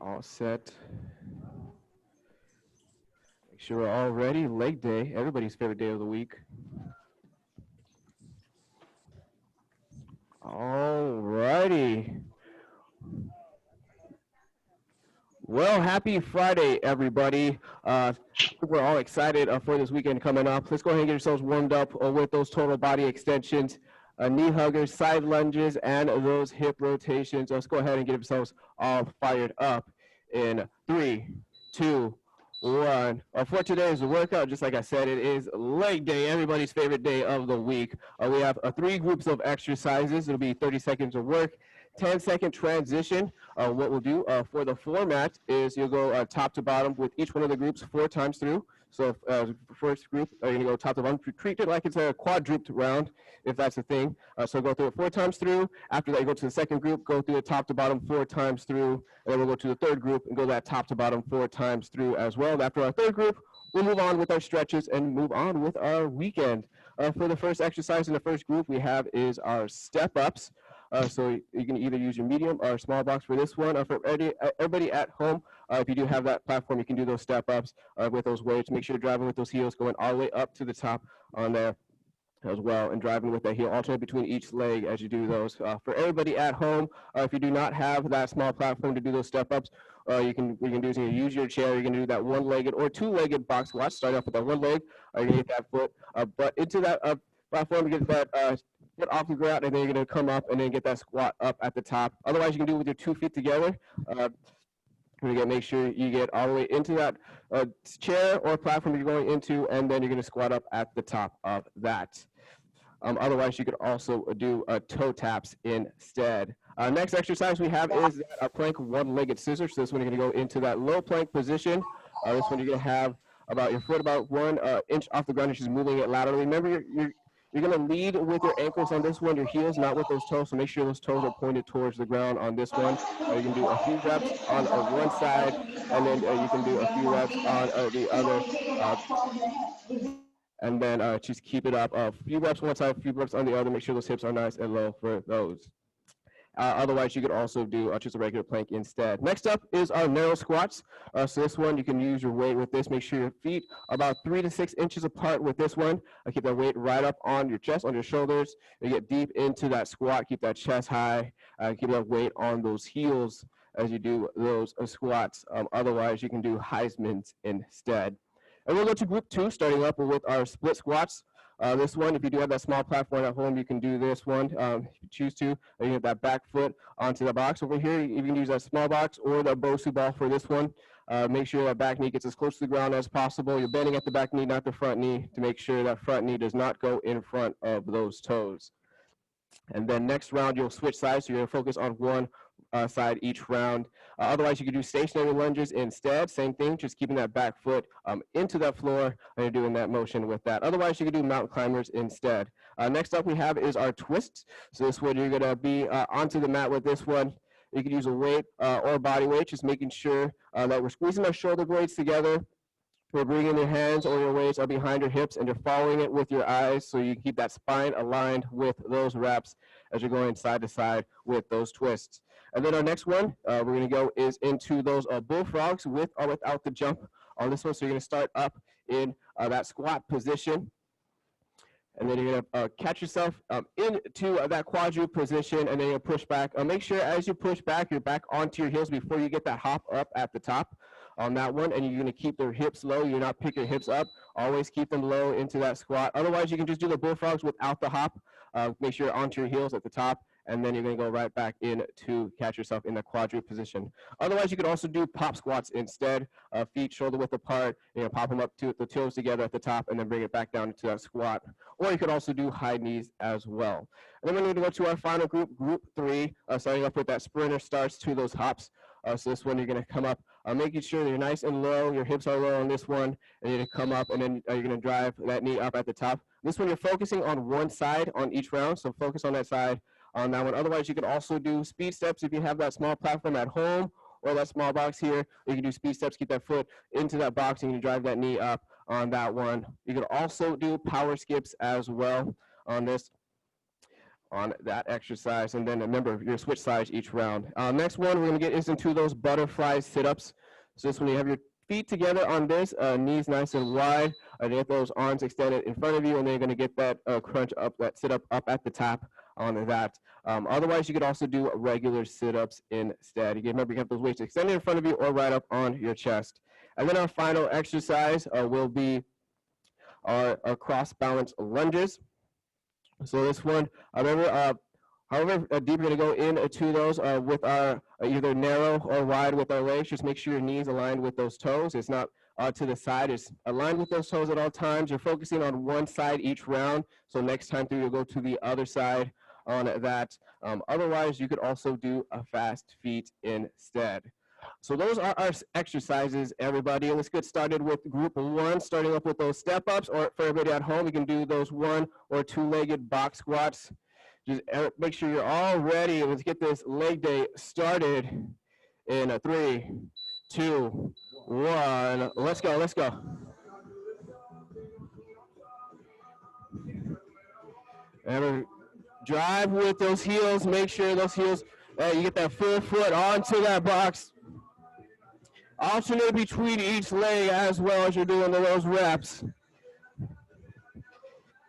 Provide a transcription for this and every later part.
All set. Make sure we're all ready. Leg day, everybody's favorite day of the week. All righty. Well, happy Friday, everybody. We're all excited for this weekend coming up. Let's go ahead and get yourselves warmed up with those total body extensions, knee huggers, side lunges, and those hip rotations. Let's go ahead and get ourselves all fired up in 3, 2, 1. For today's workout, just like I said, it is leg day, everybody's favorite day of the week. We have 3 groups of exercises. It'll be 30 seconds of work, 10-second transition. What we'll do for the format is you'll go top to bottom with each one of the groups 4 times through. So first group, you're going to go top to bottom. Treat it like it's a quadruped round, if that's a thing. So go through it 4 times through. After that, you go to the second group, go through it top to bottom 4 times through. And then we'll go to the third group and go that top to bottom 4 times through as well. After our third group, we'll move on with our stretches and move on with our weekend. For the first exercise in the first group we have is our step-ups. So you can either use your medium or small box for this one. For everybody at home, if you do have that platform, you can do those step-ups with those weights. Make sure you're driving with those heels going all the way up to the top on there as well, and driving with that heel, alternate between each leg as you do those. For everybody at home, if you do not have that small platform to do those step-ups, you can use your chair. You're going to do that one-legged or two-legged box squat. Start off with that one leg. You're going to get that foot butt into that platform to get that foot off the ground, and then you're going to come up and then get that squat up at the top. Otherwise, you can do it with your 2 feet together. Make sure you get all the way into that chair or platform you're going into, and then you're going to squat up at the top of that. Otherwise, you could also do toe taps instead. Next exercise we have is a plank one-legged scissors. So this one you're going to go into that low plank position. This one you're going to have about your foot about 1 inch off the ground. You're just moving it laterally. Remember, you're going to lead with your ankles on this one, your heels, not with those toes. So make sure those toes are pointed towards the ground on this one. You can do a few reps on one side, and then you can do a few reps on the other. And then just keep it up. A few reps one side, a few reps on the other. Make sure those hips are nice and low for those. Otherwise, you could also do just a regular plank instead. Next up is our narrow squats. So this one, you can use your weight with this. Make sure your feet are about 3 to 6 inches apart with this one. Keep that weight right up on your chest, on your shoulders. You get deep into that squat. Keep that chest high. Keep that weight on those heels as you do those squats. Otherwise, you can do Heisman's instead. And we'll go to group 2, starting up with our split squats. This one, if you do have that small platform at home, you can do this one if you choose to. You have that back foot onto the box. Over here, you can use that small box or the Bosu ball for this one. Make sure that back knee gets as close to the ground as possible. You're bending at the back knee, not the front knee, to make sure that front knee does not go in front of those toes. And then next round, you'll switch sides. So you're going to focus on one side each round. Otherwise, you can do stationary lunges instead. Same thing, just keeping that back foot into that floor, and you're doing that motion with that. Otherwise, you can do mountain climbers instead. Next up we have is our twists. So this one, you're going to be onto the mat with this one. You can use a weight or body weight, just making sure that we're squeezing our shoulder blades together. We're bringing your hands or your weights up behind your hips, and you're following it with your eyes, so you keep that spine aligned with those reps as you're going side to side with those twists. And then our next one we're going to go is into those bullfrogs with or without the jump on this one. So you're going to start up in that squat position. And then you're going to catch yourself into that quadruped position, and then you'll push back. Make sure as you push back, you're back onto your heels before you get that hop up at the top on that one. And you're going to keep your hips low. You're not pick your hips up. Always keep them low into that squat. Otherwise, you can just do the bullfrogs without the hop. Make sure you're onto your heels at the top, and then you're going to go right back in to catch yourself in the quadruped position. Otherwise, you could also do pop squats instead. Feet shoulder width apart, pop them up to the toes together at the top, and then bring it back down into that squat. Or you could also do high knees as well. And then we're going to go to our final group, group 3, starting off with that sprinter starts to those hops. So this one, you're going to come up, making sure that you're nice and low. Your hips are low on this one, and you're going to come up, and then you're going to drive that knee up at the top. This one, you're focusing on one side on each round, so focus on that side on that one. Otherwise, you could also do speed steps if you have that small platform at home or that small box here. You can do speed steps, keep that foot into that box, and you drive that knee up on that one. You could also do power skips as well on this. on that exercise. And then remember, your switch sides each round. Next one, we're going to get into those butterfly sit-ups. So this one, you have your feet together on this, knees nice and wide. Get those arms extended in front of you, and then you're going to get that crunch up, that sit-up up at the top on that. Otherwise, you could also do regular sit-ups instead. Again, remember, you have those weights extended in front of you or right up on your chest. And then our final exercise will be our cross-balance lunges. So this one, remember, however deep you're going to go into those with our either narrow or wide with our legs, just make sure your knees aligned with those toes. It's not to the side, it's aligned with those toes at all times. You're focusing on one side each round, so next time through you'll go to the other side on that. Otherwise, you could also do a fast feet instead. So those are our exercises, everybody. Let's get started with group one, starting up with those step-ups, or for everybody at home, you can do those 1 or 2-legged box squats. Just make sure you're all ready. Let's get this leg day started in a 3, 2, 1. Let's go, let's go. And drive with those heels. Make sure those heels, you get that full foot onto that box. Alternate between each leg as well as you're doing those reps.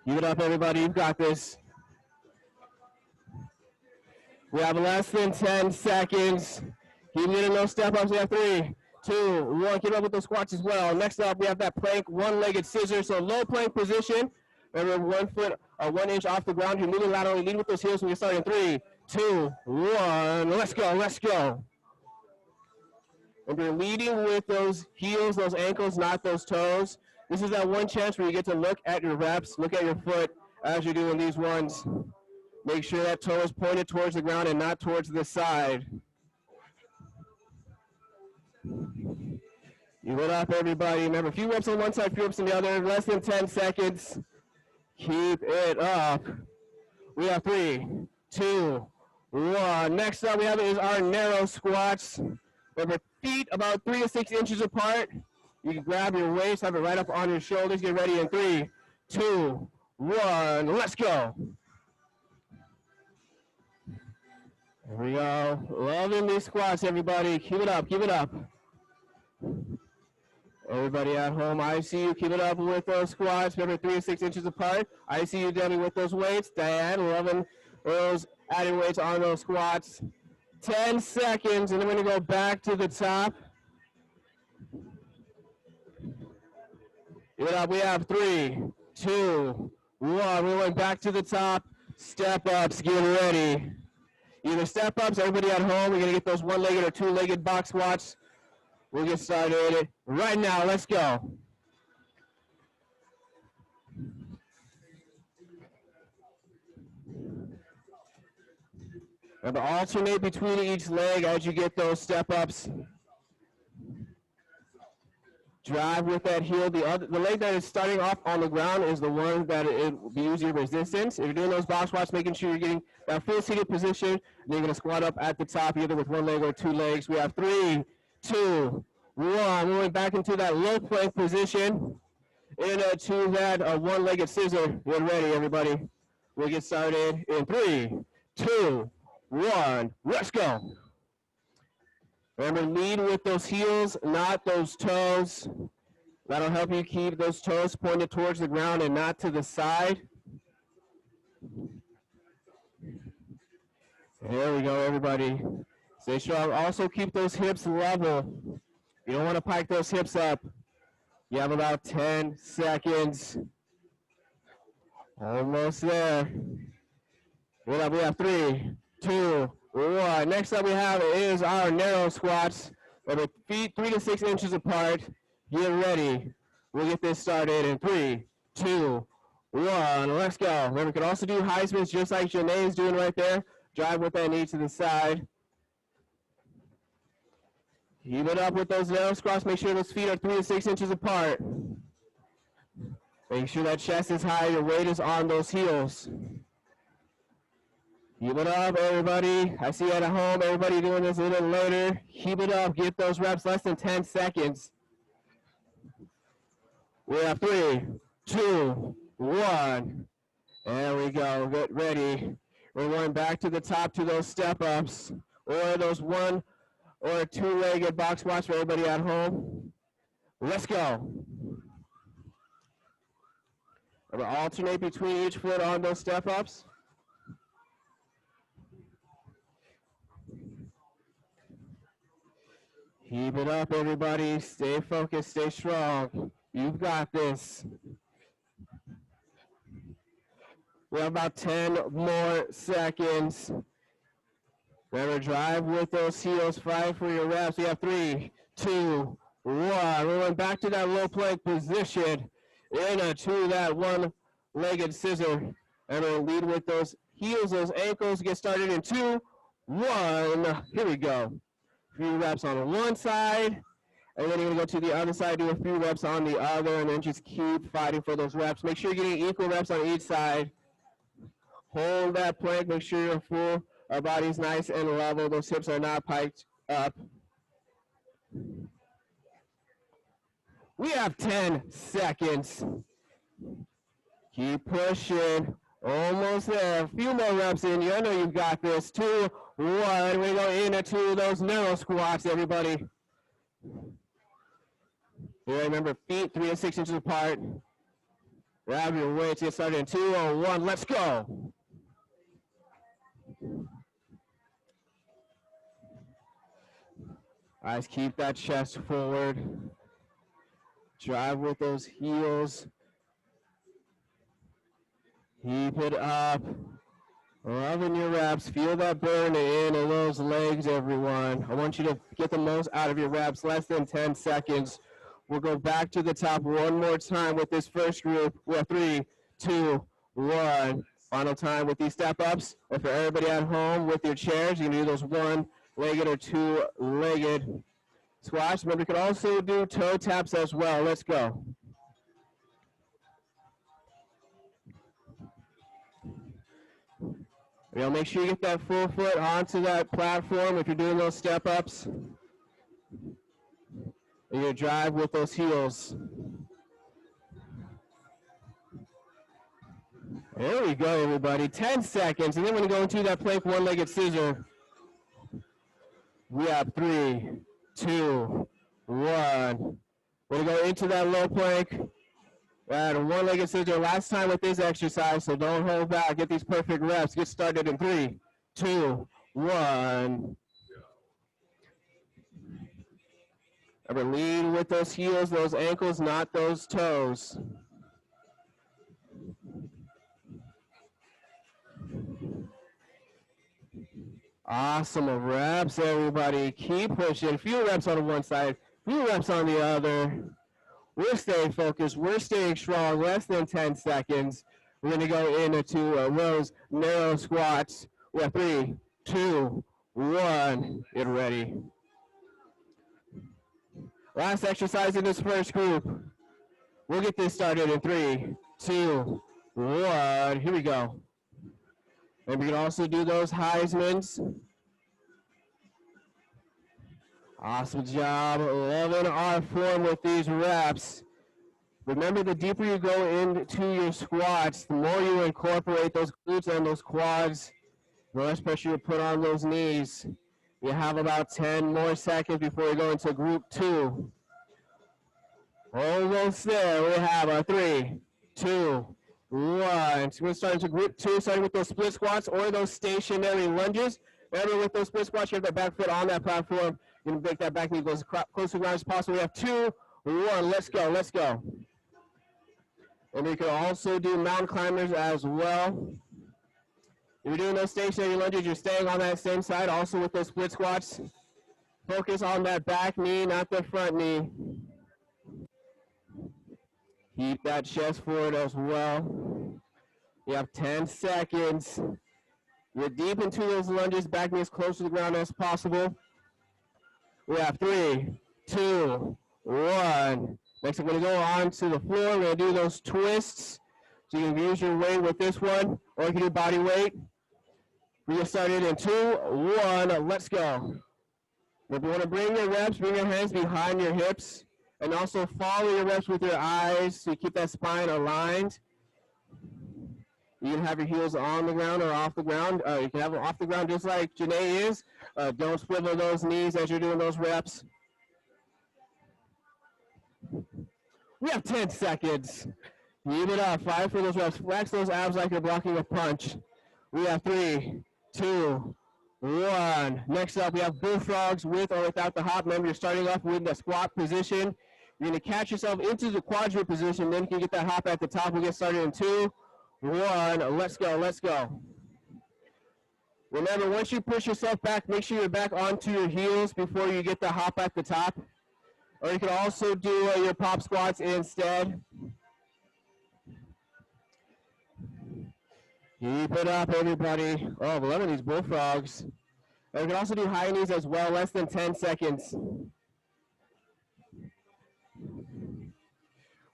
Give it up, everybody. You've got this. We have less than 10 seconds. Keep getting those step-ups. We have 3, 2, 1. Keep up with those squats as well. Next up, we have that plank, one-legged scissor. So low plank position. Remember, 1 foot, 1 inch off the ground. You're moving laterally. Lead with those heels. We start in 3, 2, 1. Let's go, let's go. And you're leading with those heels, those ankles, not those toes. This is that one chance where you get to look at your reps, look at your foot as you're doing these ones. Make sure that toe is pointed towards the ground and not towards the side. Give it up, everybody. Remember, a few reps on one side, a few reps on the other. Less than 10 seconds. Keep it up. We have 3, 2, 1. Next up we have is our narrow squats. Remember, feet about 3 to 6 inches apart. You can grab your waist, have it right up on your shoulders. Get ready in 3, 2, 1. Let's go. There we go. Loving these squats, everybody. Keep it up, keep it up. Everybody at home, I see you. Keep it up with those squats. Remember, 3 to 6 inches apart. I see you, Debbie, with those weights. Diane, loving those adding weights on those squats. 10 seconds, and then we're going to go back to the top. Give it up. We have 3, 2, 1. We're going back to the top. Step ups. Get ready. Either step ups. Everybody at home, we're going to get those 1-legged or 2-legged box squats. We'll get started right now. Let's go. Remember, alternate between each leg as you get those step-ups. Drive with that heel. The leg that is starting off on the ground is the one that it will use your resistance. If you're doing those box squats, making sure you're getting that full seated position, and you're going to squat up at the top either with 1 leg or 2 legs. We have 3, 2, 1. Moving back into that low plank position. Into that 1-legged scissor. Get ready, everybody. We'll get started in 3, 2, 1. Let's go. Remember, lead with those heels, not those toes. That'll help you keep those toes pointed towards the ground and not to the side. There we go, everybody. Stay strong. Also keep those hips level. You don't want to pike those hips up. You have about 10 seconds. Almost there. We have 3, 2, 1. Next up we have is our narrow squats. With feet 3 to 6 inches apart. Get ready. We'll get this started in 3, 2, 1. Let's go. Remember, we can also do high spins just like Janae is doing right there. Drive with that knee to the side. Keep it up with those narrow squats. Make sure those feet are 3 to 6 inches apart. Make sure that chest is high. Your weight is on those heels. Keep it up, everybody. I see you at home. Everybody doing this a little later. Keep it up. Get those reps. Less than 10 seconds. We have 3, 2, 1. There we go. Get ready. We're going back to the top to those step-ups or those one or two-legged box squats for everybody at home. Let's go. We'll alternate between each foot on those step-ups. Keep it up, everybody. Stay focused, stay strong. You've got this. We have about 10 more seconds. Remember, drive with those heels, fight for your reps. We have 3, 2, 1. We went back to that low plank position into that one-legged scissor. And we'll lead with those heels, those ankles. Get started in 2, 1. Here we go. A few reps on one side. And then you're going to go to the other side, do a few reps on the other, and then just keep fighting for those reps. Make sure you're getting equal reps on each side. Hold that plank. Make sure you're full. Our body's nice and level. Those hips are not piked up. We have 10 seconds. Keep pushing. Almost there. A few more reps in. You know you've got this. 2, 1. We go into those narrow squats, everybody. Remember, feet 3 to 6 inches apart. Grab your weights. Get started in 2, 1. Let's go. Guys, keep that chest forward. Drive with those heels. Keep it up. Loving your reps. Feel that burn in those legs, everyone. I want you to get the most out of your reps. Less than 10 seconds. We'll go back to the top one more time with this first group. We have 3, 2, 1. Final time with these step-ups. Or for everybody at home with your chairs, you can do those one-legged or two-legged squats. Remember, you can also do toe taps as well. Let's go. Make sure you get that full foot onto that platform if you're doing those step-ups. And you drive with those heels. There we go, everybody. 10 seconds. And then when you go into that plank one-legged scissor, we have 3, 2, 1. We're going to go into that low plank. And one-legged scissor last time with this exercise, so don't hold back. Get these perfect reps. Get started in 3, 2, 1. Remember, lead with those heels, those ankles, not those toes. Awesome reps, everybody. Keep pushing. A few reps on one side, a few reps on the other. We're staying focused. We're staying strong. Less than 10 seconds. We're going to go into those narrow squats. We have 3, 2, 1. Get ready. Last exercise in this first group. We'll get this started in 3, 2, 1. Here we go. And we can also do those Heismans. Awesome job. Loving our form with these reps. Remember, the deeper you go into your squats, the more you incorporate those glutes and those quads, the less pressure you put on those knees. You have about 10 more seconds before you go into group 2. Almost there. We have a 3, 2, 1. So we're starting to group 2, starting with those split squats or those stationary lunges. Remember, with those split squats, you have that back foot on that platform. You're going to break that back knee as close to the ground as possible. We have 2, 1. Let's go. Let's go. And we can also do mountain climbers as well. If you're doing those stationary lunges, you're staying on that same side. Also with those split squats, focus on that back knee, not the front knee. Keep that chest forward as well. You have 10 seconds. You're deep into those lunges, back knee as close to the ground as possible. We have 3, 2, 1. Next, I'm going to go on to the floor. We're going to do those twists. So you can use your weight with this one, or you can do body weight. We get started in 2, 1. Let's go. If you want to bring your reps, bring your hands behind your hips, and also follow your reps with your eyes so you keep that spine aligned. You can have your heels on the ground or off the ground. You can have them off the ground just like Janae is. Don't swivel those knees as you're doing those reps. We have 10 seconds. Keep it up. 5 for those reps. Flex those abs like you're blocking a punch. We have 3, 2, 1. Next up, we have bullfrogs with or without the hop. Remember, you're starting off with the squat position. You're going to catch yourself into the quadrant position. Then you can get that hop at the top. We'll get started in 2, 1. Let's go. Let's go. Remember, once you push yourself back, make sure you're back onto your heels before you get the hop at the top. Or you can also do your pop squats instead. Keep it up, everybody. Oh, I love these bullfrogs. And we can also do high knees as well, less than 10 seconds.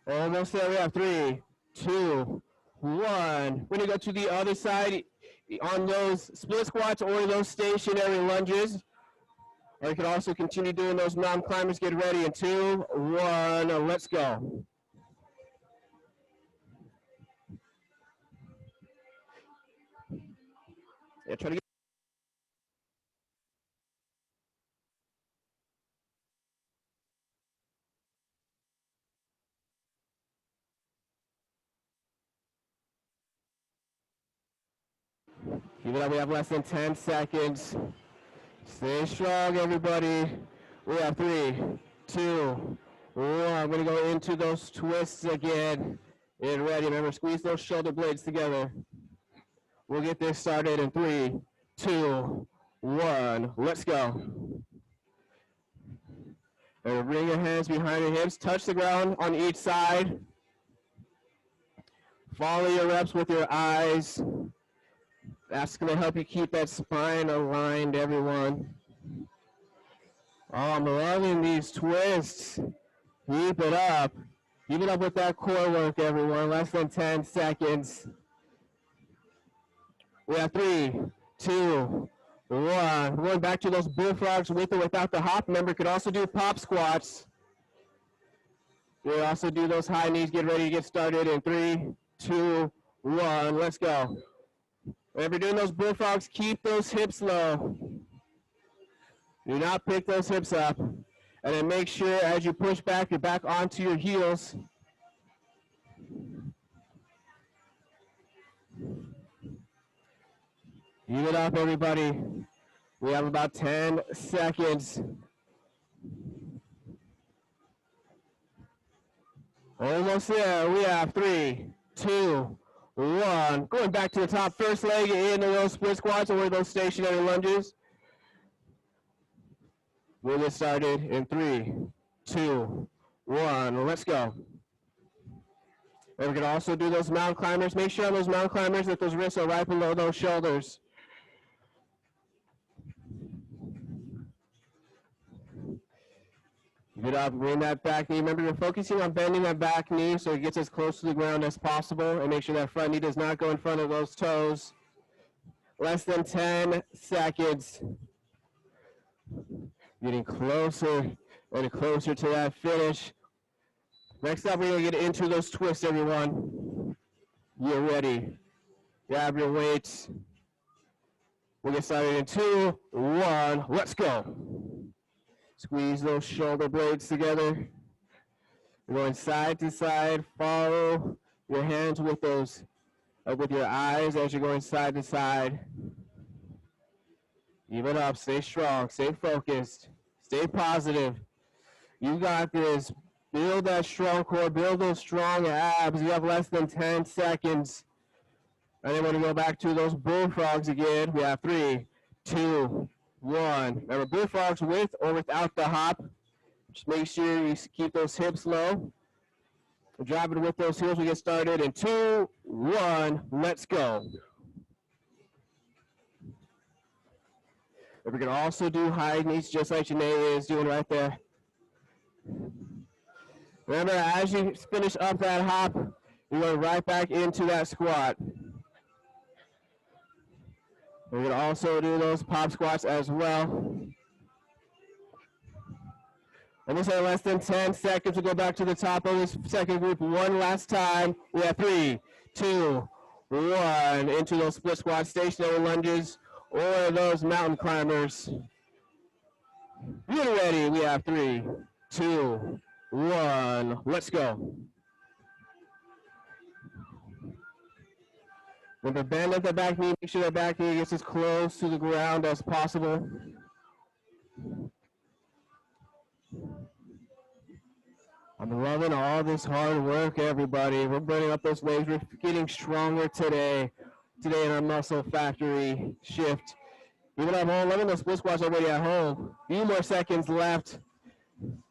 Almost there. We have 3, 2, 1. We're going to go to the other side on those split squats or those stationary lunges. Or you can also continue doing those mountain climbers. Get ready in 2, 1. Let's go. Yeah, try to get. Keep it up. We have less than 10 seconds. Stay strong, everybody. We have 3, 2, 1. I'm going to go into those twists again. Get ready. Remember, squeeze those shoulder blades together. We'll get this started in 3, 2, 1. Let's go. And bring your hands behind your hips. Touch the ground on each side. Follow your reps with your eyes. That's going to help you keep that spine aligned, everyone. Oh, I'm loving these twists. Keep it up. Keep it up with that core work, everyone. Less than 10 seconds. We have 3, 2, 1. Going back to those bullfrogs with or without the hop. Remember, you could also do pop squats. You also do those high knees. Get ready to get started in 3, 2, 1. Let's go. Whenever you're doing those bullfrogs, keep those hips low. Do not pick those hips up. And then make sure as you push back, you're back onto your heels. Keep it up, everybody. We have about 10 seconds. Almost there. We have 3, 2, 1. Going back to the top, first leg into those split squats or those stationary lunges. We'll get started in 3, 2, 1. Let's go. And we can also do those mountain climbers. Make sure on those mountain climbers that those wrists are right below those shoulders. Get up, bring that back knee. Remember, you're focusing on bending that back knee so it gets as close to the ground as possible, and make sure that front knee does not go in front of those toes. Less than 10 seconds. Getting closer and closer to that finish. Next up, we're going to get into those twists, everyone. Get ready. Grab your weights. We'll get started in 2, 1. Let's go. Squeeze those shoulder blades together. We're going side to side. Follow your hands with those, with your eyes as you're going side to side. Keep it up. Stay strong. Stay focused. Stay positive. You got this. Build that strong core. Build those strong abs. You have less than 10 seconds. And then we're going to go back to those bullfrogs again. We have 3, 2, 1. Remember, bullfrogs with or without the hop. Just make sure you keep those hips low. Drive it with those heels. We get started in 2, 1. Let's go. And we're going to also do high knees just like Janae is doing right there. Remember, as you finish up that hop, you're going right back into that squat. We're going to also do those pop squats as well. Almost at less than 10 seconds to go back to the top of this second group one last time. We have 3, 2, one. Into those split squat stationary lunges or those mountain climbers. Get ready. We have 3, 2, 1. Let's go. With the bend at the back knee, make sure that back knee gets as close to the ground as possible. I'm loving all this hard work, everybody. We're burning up those legs. We're getting stronger today in our muscle factory shift. Even at home, loving those split squats already at home. Few more seconds left.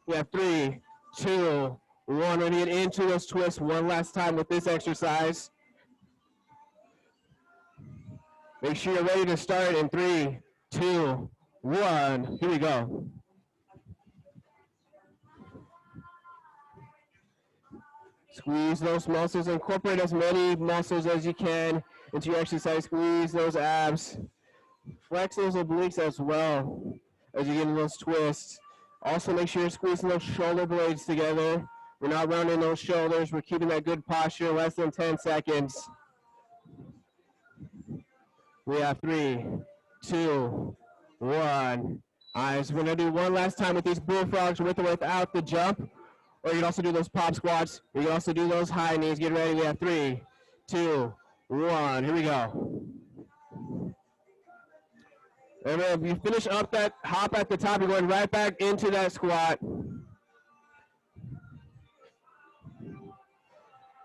We have 3, 2, 1. Ready to get into those twists one last time with this exercise. Make sure you're ready to start in 3, 2, 1. Here we go. Squeeze those muscles. Incorporate as many muscles as you can into your exercise. Squeeze those abs. Flex those obliques as well as you get into those twists. Also, make sure you're squeezing those shoulder blades together. We're not rounding those shoulders. We're keeping that good posture. Less than 10 seconds. We have 3, 2, 1. All right, so we're going to do one last time with these bullfrogs with or without the jump. Or you can also do those pop squats. You can also do those high knees. Get ready. We have 3, 2, 1. Here we go. And if you finish up that hop at the top, you're going right back into that squat.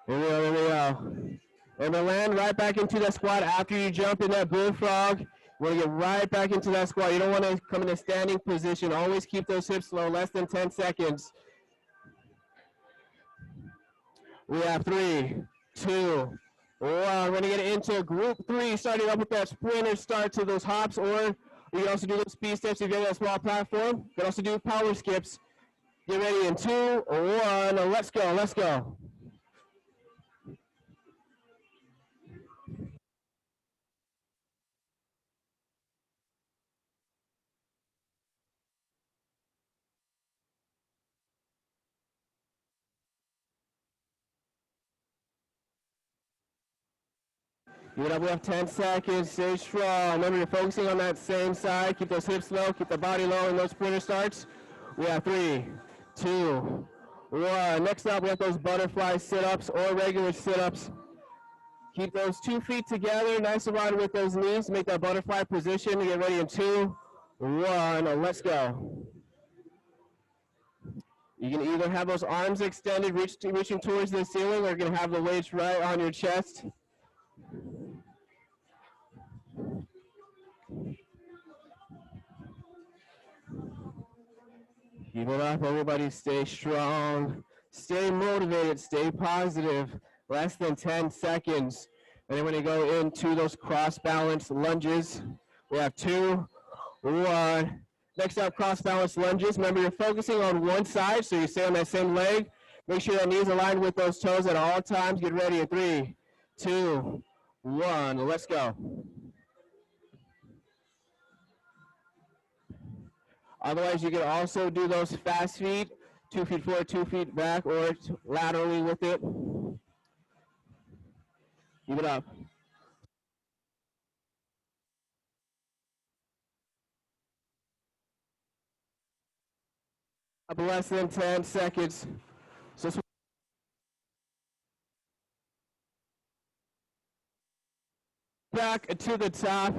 Here we go, here we go. And then land right back into that squat after you jump in that bullfrog. You want to get right back into that squat. You don't want to come in a standing position. Always keep those hips low, less than 10 seconds. We have 3, 2, 1. We're going to get into group 3, starting up with that sprinter start to those hops, or you can also do those speed steps if you have that small platform. You can also do power skips. Get ready in 2, 1. Let's go, let's go. Give it up, we have 10 seconds, stay strong. Remember, you're focusing on that same side. Keep those hips low, keep the body low in those sprinter starts. We have 3, 2, 1. Next up, we have those butterfly sit-ups or regular sit-ups. Keep those 2 feet together, nice and wide with those knees. Make that butterfly position. Get ready in 2, 1. Let's go. You can either have those arms extended, reaching towards the ceiling, or you can have the weights right on your chest. Keep it up, everybody. Stay strong. Stay motivated. Stay positive. Less than 10 seconds. And then when you go into those cross-balance lunges, we have 2, 1. Next up, cross-balance lunges. Remember, you're focusing on one side, so you stay on that same leg. Make sure that knees aligned with those toes at all times. Get ready in 3, 2, 1. Let's go. Otherwise, you can also do those fast feet, 2 feet forward, 2 feet back, or laterally with it. Keep it up. Up less than 10 seconds. So back to the top.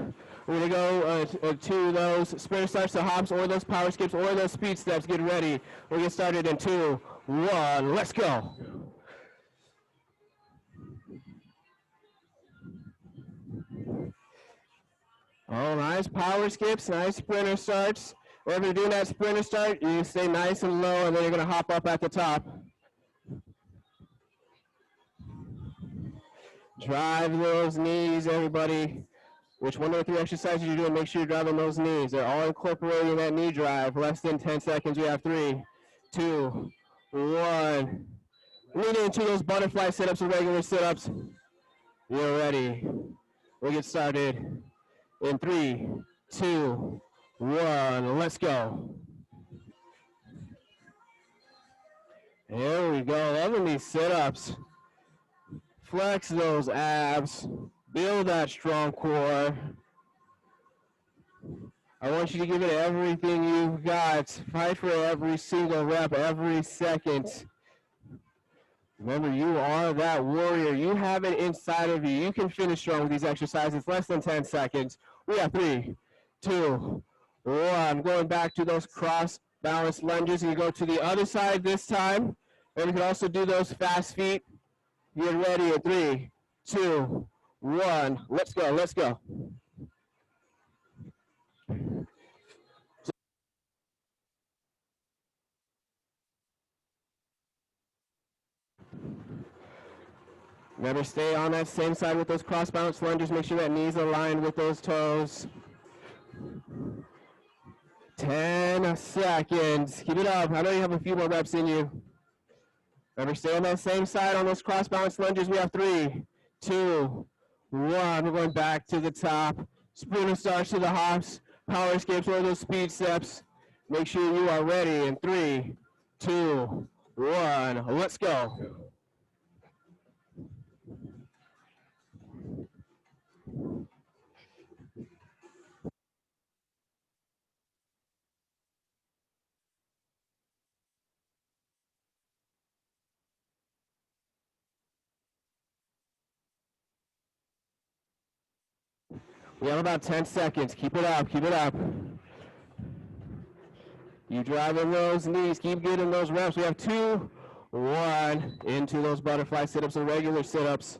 We're going to go to those sprinter starts, the hops, or those power skips, or those speed steps. Get ready. We'll get started in 2, 1. Let's go. Oh, nice power skips, nice sprinter starts. Whenever you're doing that sprinter start, you stay nice and low, and then you're going to hop up at the top. Drive those knees, everybody. Which one of the 3 exercises you're doing, make sure you're driving those knees. They're all incorporating that knee drive. Less than 10 seconds. You have 3, 2, 1. Lean into those butterfly sit-ups and regular sit-ups. You're ready. We'll get started in 3, 2, 1. Let's go. Here we go. Loving these sit-ups. Flex those abs. Build that strong core. I want you to give it everything you've got. Fight for every single rep, every second. Remember, you are that warrior. You have it inside of you. You can finish strong with these exercises. Less than 10 seconds. We have 3, 2, 1. Going back to those cross balance lunges. You go to the other side this time. And you can also do those fast feet. Get ready in 3, 2, 1. Let's go. Let's go. Remember, stay on that same side with those cross balance lunges. Make sure that knees aligned with those toes. 10 seconds. Keep it up. I know you have a few more reps in you. Remember, stay on that same side on those cross balance lunges. We have 3, 2, 1. We're going back to the top. Sprinter starts to the hops. Power escapes or those speed steps. Make sure you are ready in 3, 2, 1. Let's go. We have about 10 seconds. Keep it up. Keep it up. You driving those knees. Keep getting those reps. We have 2, 1. Into those butterfly sit-ups and regular sit-ups.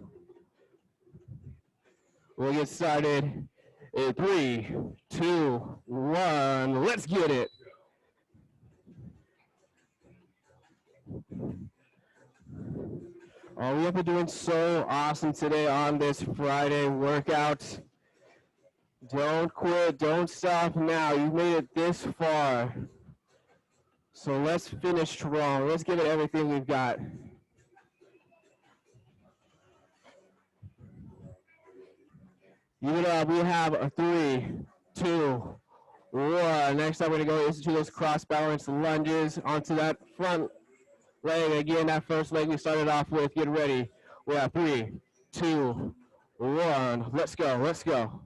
We'll get started in 3, 2, 1. Let's get it. Oh, we have been doing so awesome today on this Friday workout. Don't quit. Don't stop now. You've made it this far. So let's finish strong. Let's give it everything we've got. Give it up. We have a 3, 2, 1. Next up, we're going to go into those cross balance lunges onto that front leg. Again, that first leg we started off with. Get ready. We have 3, 2, 1. Let's go. Let's go.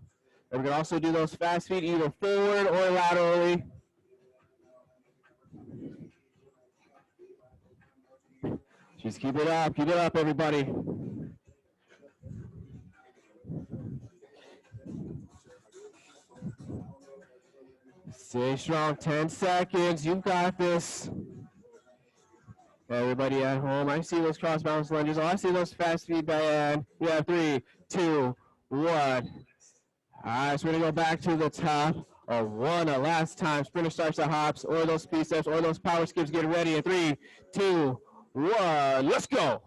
And we can also do those fast feet either forward or laterally. Just keep it up. Keep it up, everybody. Stay strong. 10 seconds. You've got this. Everybody at home, I see those cross balance lunges. Oh, I see those fast feet, Diane. We have 3, 2, 1. All right, so we're gonna go back to the top of 1 a last time. Sprinter starts the hops, or those speed steps, or those power skips. Get ready in 3, 2, 1. Let's go.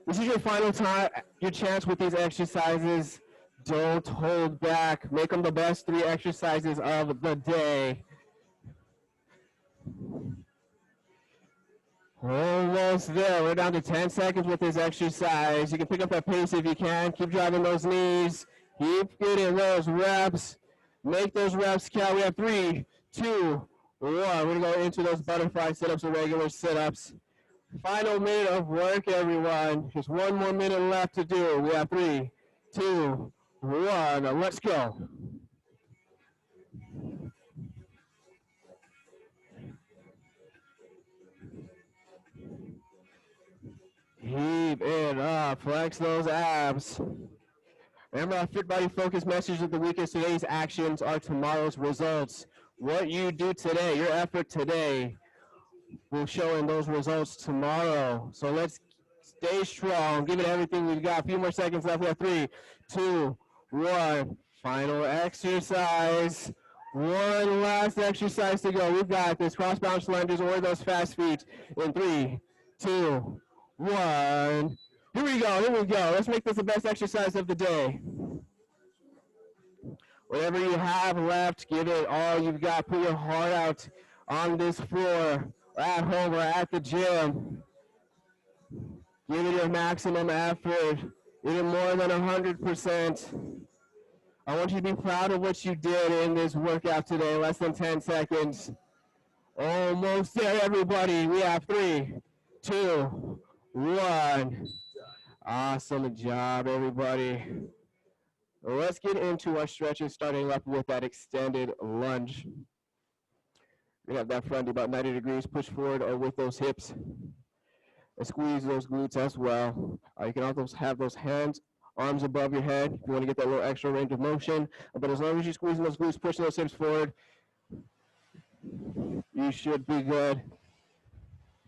This is your final time, your chance with these exercises. Don't hold back. Make them the best 3 exercises of the day. Almost there. We're down to 10 seconds with this exercise. You can pick up that pace if you can. Keep driving those knees. Keep getting those reps. Make those reps count. We have 3, 2, 1. We're going to go into those butterfly sit-ups and regular sit-ups. Final minute of work, everyone. Just 1 more minute left to do. We have 3, 2, 1. Let's go. Keep it up. Flex those abs. Remember, our Fit Body Focus message of the week is today's actions are tomorrow's results. What you do today, your effort today, will show in those results tomorrow. So let's stay strong. Give it everything we've got. A few more seconds left. We have 3, 2, 1. Final exercise. One last exercise to go. We've got this cross balance lunges or those fast feet in 3, 2, 1. Here we go. Here we go. Let's make this the best exercise of the day. Whatever you have left, give it all you've got. Put your heart out on this floor, or at home, or at the gym. Give it your maximum effort. Give it more than 100%. I want you to be proud of what you did in this workout today, less than 10 seconds. Almost there, everybody. We have 3, 2, 1. Awesome job, everybody. Let's get into our stretches, starting up with that extended lunge. We have that front about 90 degrees. Push forward with those hips. And squeeze those glutes as well. You can also have those hands, arms above your head if you want to get that little extra range of motion. But as long as you're squeezing those glutes, pushing those hips forward, you should be good.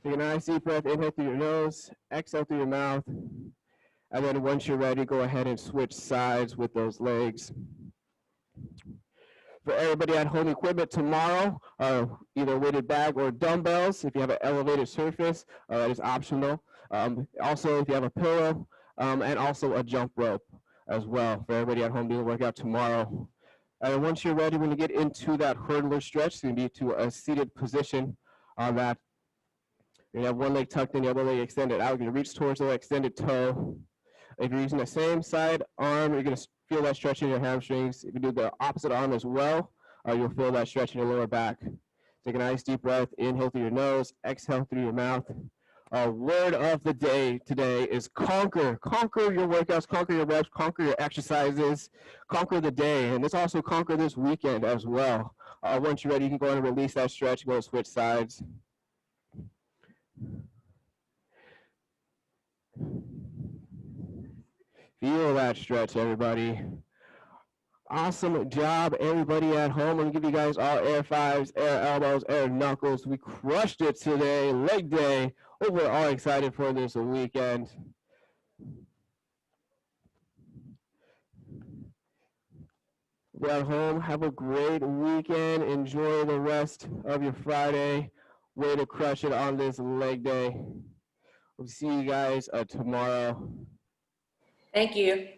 Take a nice deep breath, inhale through your nose, exhale through your mouth. And then once you're ready, go ahead and switch sides with those legs. For everybody at home, equipment tomorrow, either weighted bag or dumbbells. If you have an elevated surface, that is optional. Also, if you have a pillow, and also a jump rope as well for everybody at home doing the workout tomorrow. And once you're ready, when you get into that hurdler stretch, it's going to be to a seated position on that. You have one leg tucked in, the other leg extended out. You're going to reach towards the extended toe. If you're using the same side arm, you're going to feel that stretch in your hamstrings. If you do the opposite arm as well, you'll feel that stretch in your lower back. Take a nice deep breath. Inhale through your nose, exhale through your mouth. Word of the day today is conquer. Conquer your workouts, conquer your reps, conquer your exercises, conquer the day. And let's also conquer this weekend as well. Once you're ready, you can go ahead and release that stretch, go and switch sides. Feel that stretch, everybody. Awesome job, everybody at home. I'm going to give you guys all air fives, air elbows, air knuckles. We crushed it today, leg day. Hope we're all excited for this weekend. Be at home, have a great weekend. Enjoy the rest of your Friday. Way to crush it on this leg day. We'll see you guys tomorrow. Thank you.